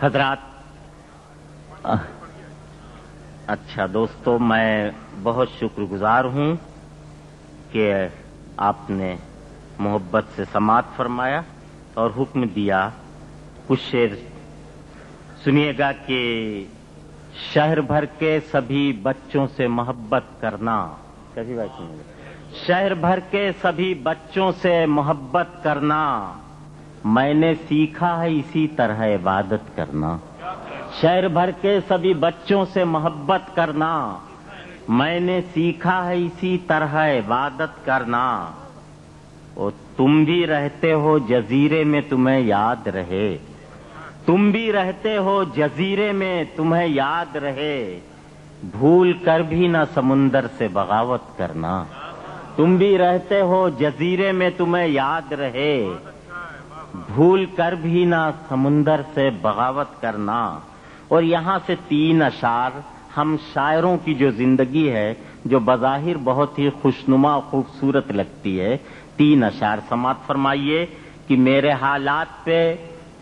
حضرات، اچھا دوستو، میں بہت شکر گزار ہوں کہ آپ نے محبت سے سماعت فرمایا اور حکم دیا کچھ شعر سنیے گا کہ شہر بھر کے سبھی بچوں سے محبت کرنا. کیسی بات سنیے گا؟ شہر بھر کے سبھی بچوں سے محبت کرنا میں نے سیکھا ہے اسی طرح عبادت کرنا. شہر بھر کے سبھی بچوں سے محبت کرنا میں نے سیکھا ہے اسی طرح عبادت کرنا. اور تم بھی رہتے ہو جزیرے میں تمہیں یاد رہے، تم بھی رہتے ہو جزیرے میں تمہیں یاد رہے، بھول کر بھی نہ سمندر سے بغاوت کرنا. تم بھی رہتے ہو جزیرے میں تمہیں یاد رہے، بھول کر بھی نہ سمندر سے بغاوت کرنا. اور یہاں سے 3 اشعار ہم شاعروں کی جو زندگی ہے جو بظاہر بہت ہی خوشنما خوبصورت لگتی ہے، 3 اشعار سماعت فرمائیے کہ میرے حالات پہ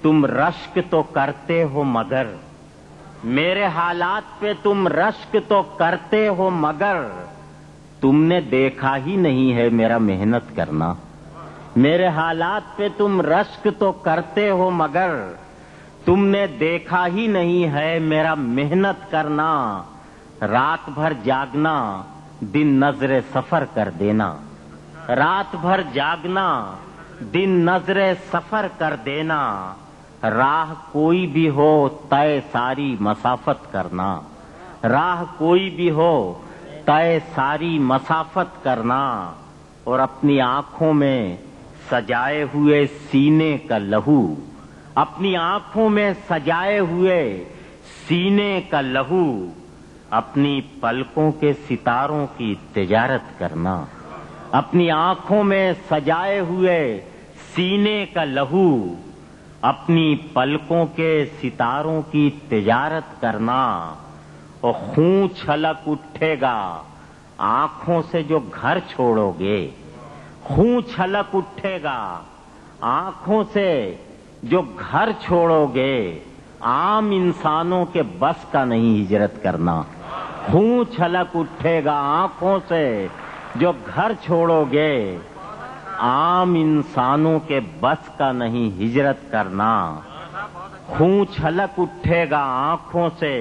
تم رشک تو کرتے ہو مگر، میرے حالات پہ تم رشک تو کرتے ہو مگر تم نے دیکھا ہی نہیں ہے میرا محنت کرنا. میرے حالات پہ تم رشک تو کرتے ہو مگر تم نے دیکھا ہی نہیں ہے میرا محنت کرنا. رات بھر جاگنا دن نظر سفر کر دینا، رات بھر جاگنا دن نظر سفر کر دینا، راہ کوئی بھی ہو طے ساری مسافت کرنا، راہ کوئی بھی ہو طے ساری مسافت کرنا. اور اپنی آنکھوں میں سجائے ہوئے سینے کا لہو، اپنی آنکھوں میں سجائے ہوئے سینے کا لہو اپنی پلکوں کے ستاروں کی تجارت کرنا. اپنی آنکھوں میں سجائے ہوئے سینے کا لہو اپنی پلکوں کے ستاروں کی تجارت کرنا. اور خون چھلک اٹھے گا آنکھوں سے جو گھر چھوڑو گے، خون چھلک اٹھے گا آنکھوں سے جو گھر چھوڑو گے، عام انسانوں کے بس کا نہیں ہجرت کرنا. خون چھلک اٹھے گا آنکھوں سے جو گھر چھوڑو گے، عام انسانوں کے بس کا نہیں ہجرت کرنا. خون چھلک اٹھے گا آنکھوں سے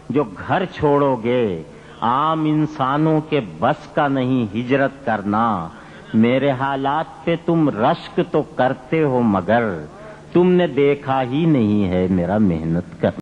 جو گھر چھوڑو گے، عام انسانوں کے بس کا نہیں ہجرت کرنا. میرے حالات پہ تم رشک تو کرتے ہو مگر تم نے دیکھا ہی نہیں ہے میرا محنت کرنا.